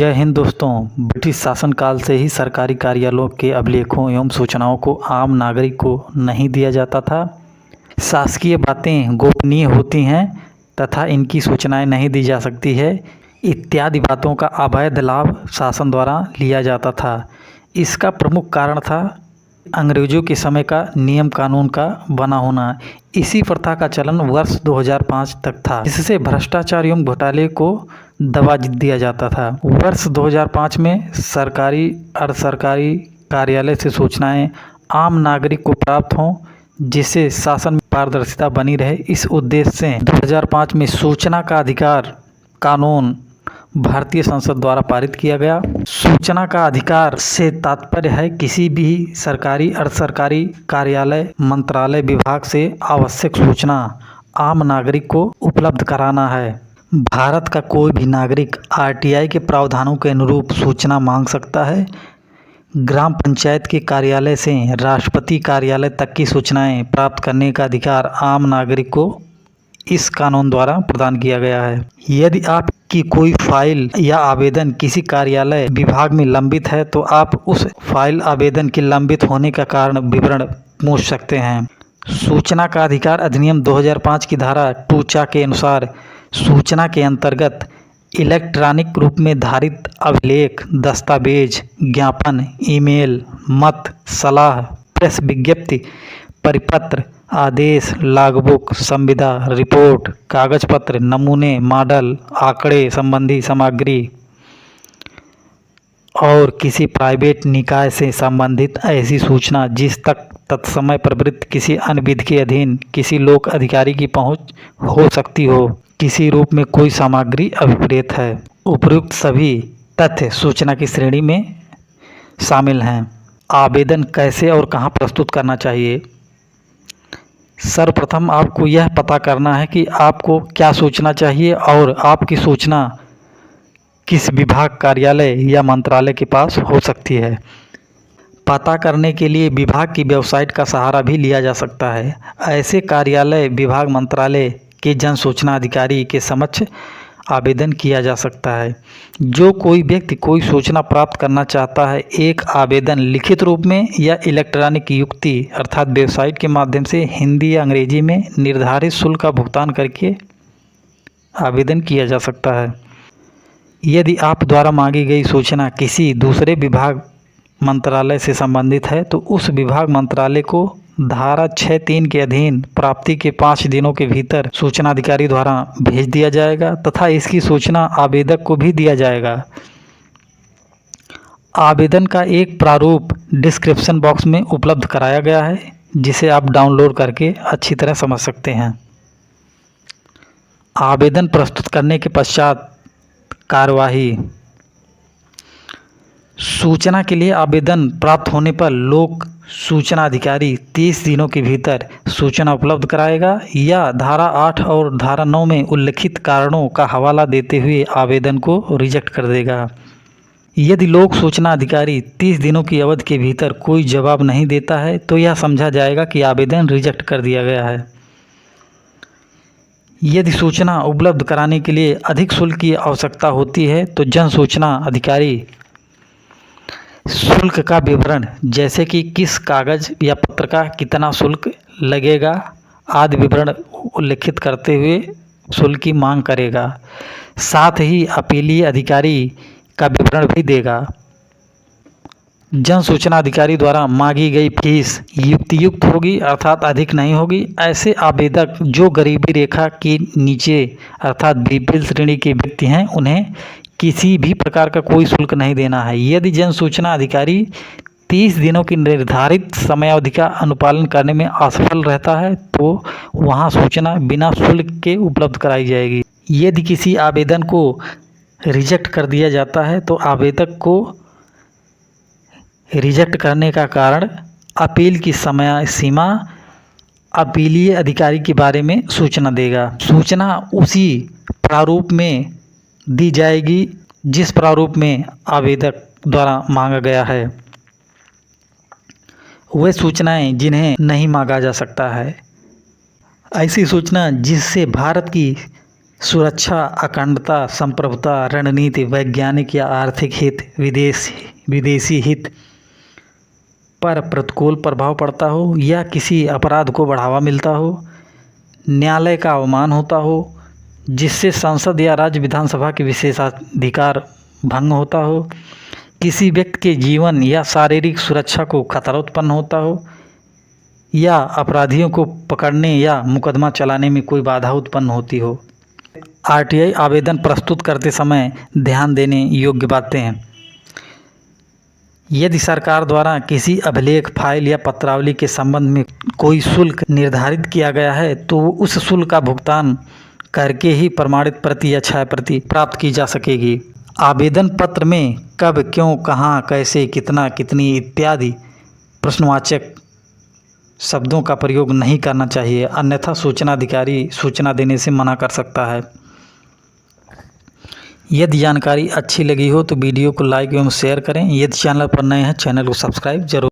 जय हिंद दोस्तों। ब्रिटिश शासनकाल से ही सरकारी कार्यालयों के अभिलेखों एवं सूचनाओं को आम नागरिक को नहीं दिया जाता था। शासकीय बातें गोपनीय होती हैं तथा इनकी सूचनाएं नहीं दी जा सकती है इत्यादि बातों का अवैध लाभ शासन द्वारा लिया जाता था। इसका प्रमुख कारण था अंग्रेज़ों के समय का नियम कानून का बना होना। इसी प्रथा का चलन वर्ष 2005 तक था, जिससे भ्रष्टाचार एवं घोटाले को दबा दिया जाता था। वर्ष 2005 में सरकारी अर्ध सरकारी कार्यालय से सूचनाएं आम नागरिक को प्राप्त हों, जिससे शासन में पारदर्शिता बनी रहे। इस उद्देश्य से 2005 में सूचना का अधिकार कानून भारतीय संसद द्वारा पारित किया गया। सूचना का अधिकार से तात्पर्य है किसी भी सरकारी अर्ध सरकारी कार्यालय मंत्रालय विभाग से आवश्यक सूचना आम नागरिक को उपलब्ध कराना है। भारत का कोई भी नागरिक आरटीआई के प्रावधानों के अनुरूप सूचना मांग सकता है। ग्राम पंचायत के कार्यालय से राष्ट्रपति कार्यालय तक की सूचनाएं प्राप्त करने का अधिकार आम नागरिक को इस कानून द्वारा प्रदान किया गया है। यदि आपकी कोई फाइल या आवेदन किसी कार्यालय विभाग में लंबित है तो आप उस फाइल आवेदन के लंबित होने का कारण विवरण पूछ सकते हैं। सूचना का अधिकार अधिनियम 2005 की धारा 2 के अनुसार सूचना के अंतर्गत इलेक्ट्रॉनिक रूप में धारित अभिलेख, दस्तावेज, ज्ञापन, ईमेल, मत, सलाह, प्रेस विज्ञप्ति, परिपत्र, आदेश, लॉगबुक, संविदा, रिपोर्ट, कागज पत्र, नमूने, मॉडल, आंकड़े संबंधी सामग्री और किसी प्राइवेट निकाय से संबंधित ऐसी सूचना जिस तक तत्समय प्रवृत्त किसी अन्य विधि के अधीन किसी लोक अधिकारी की पहुंच हो सकती हो, किसी रूप में कोई सामग्री अभिप्रेत है। उपयुक्त सभी तथ्य सूचना की श्रेणी में शामिल हैं। आवेदन कैसे और कहां प्रस्तुत करना चाहिए? सर्वप्रथम आपको यह पता करना है कि आपको क्या सूचना चाहिए और आपकी सूचना किस विभाग, कार्यालय या मंत्रालय के पास हो सकती है। पता करने के लिए विभाग की वेबसाइट का सहारा भी लिया जा सकता है। ऐसे कार्यालय, विभाग, मंत्रालय के जन सूचना अधिकारी के समक्ष आवेदन किया जा सकता है। जो कोई व्यक्ति कोई सूचना प्राप्त करना चाहता है, एक आवेदन लिखित रूप में या इलेक्ट्रॉनिक युक्ति अर्थात वेबसाइट के माध्यम से हिंदी या अंग्रेजी में निर्धारित शुल्क का भुगतान करके आवेदन किया जा सकता है। यदि आप द्वारा मांगी गई सूचना किसी दूसरे विभाग मंत्रालय से संबंधित है तो उस विभाग मंत्रालय को धारा 6(3) के अधीन प्राप्ति के 5 दिनों के भीतर सूचना अधिकारी द्वारा भेज दिया जाएगा तथा इसकी सूचना आवेदक को भी दिया जाएगा। आवेदन का एक प्रारूप डिस्क्रिप्शन बॉक्स में उपलब्ध कराया गया है, जिसे आप डाउनलोड करके अच्छी तरह समझ सकते हैं। आवेदन प्रस्तुत करने के पश्चात कार्यवाही। सूचना के लिए आवेदन प्राप्त होने पर लोक सूचना अधिकारी 30 दिनों के भीतर सूचना उपलब्ध कराएगा या धारा 8 और धारा 9 में उल्लिखित कारणों का हवाला देते हुए आवेदन को रिजेक्ट कर देगा। यदि लोक सूचना अधिकारी 30 दिनों की अवधि के भीतर कोई जवाब नहीं देता है तो यह समझा जाएगा कि आवेदन रिजेक्ट कर दिया गया है। यदि सूचना उपलब्ध कराने के लिए अधिक शुल्क की आवश्यकता होती है तो जन सूचना अधिकारी शुल्क का विवरण, जैसे कि किस कागज़ या पत्र का कितना शुल्क लगेगा आदि विवरण उल्लिखित करते हुए शुल्क की मांग करेगा। साथ ही अपीलीय अधिकारी का विवरण भी देगा। जन सूचना अधिकारी द्वारा मांगी गई फीस युक्तियुक्त होगी अर्थात अधिक नहीं होगी। ऐसे आवेदक जो गरीबी रेखा के नीचे अर्थात बीपीएल श्रेणी के व्यक्ति हैं, उन्हें किसी भी प्रकार का कोई शुल्क नहीं देना है। यदि जन सूचना अधिकारी 30 दिनों की निर्धारित समयावधि का अनुपालन करने में असफल रहता है तो वहां सूचना बिना शुल्क के उपलब्ध कराई जाएगी। यदि किसी आवेदन को रिजेक्ट कर दिया जाता है तो आवेदक को रिजेक्ट करने का कारण, अपील की समय सीमा, अपीलीय अधिकारी के बारे में सूचना देगा। सूचना उसी प्रारूप में दी जाएगी जिस प्रारूप में आवेदक द्वारा मांगा गया है। वे सूचनाएं जिन्हें नहीं मांगा जा सकता है, ऐसी सूचना जिससे भारत की सुरक्षा, अखंडता, संप्रभुता, रणनीति, वैज्ञानिक या आर्थिक हित, विदेशी हित पर प्रतिकूल प्रभाव पड़ता हो या किसी अपराध को बढ़ावा मिलता हो, न्यायालय का अवमान होता हो, जिससे संसद या राज्य विधानसभा के विशेषाधिकार भंग होता हो, किसी व्यक्ति के जीवन या शारीरिक सुरक्षा को खतरा उत्पन्न होता हो, या अपराधियों को पकड़ने या मुकदमा चलाने में कोई बाधा उत्पन्न होती हो। आरटीआई आवेदन प्रस्तुत करते समय ध्यान देने योग्य बातें हैं। यदि सरकार द्वारा किसी अभिलेख, फाइल या पत्रावली के संबंध में कोई शुल्क निर्धारित किया गया है तो उस शुल्क का भुगतान करके ही प्रमाणित प्रति या छाया प्रति प्राप्त की जा सकेगी। आवेदन पत्र में कब, क्यों, कहाँ, कैसे, कितना, कितनी इत्यादि प्रश्नवाचक शब्दों का प्रयोग नहीं करना चाहिए, अन्यथा सूचना अधिकारी सूचना देने से मना कर सकता है। यदि जानकारी अच्छी लगी हो तो वीडियो को लाइक एवं शेयर करें। यदि चैनल पर नए हैं चैनल को सब्सक्राइब जरूर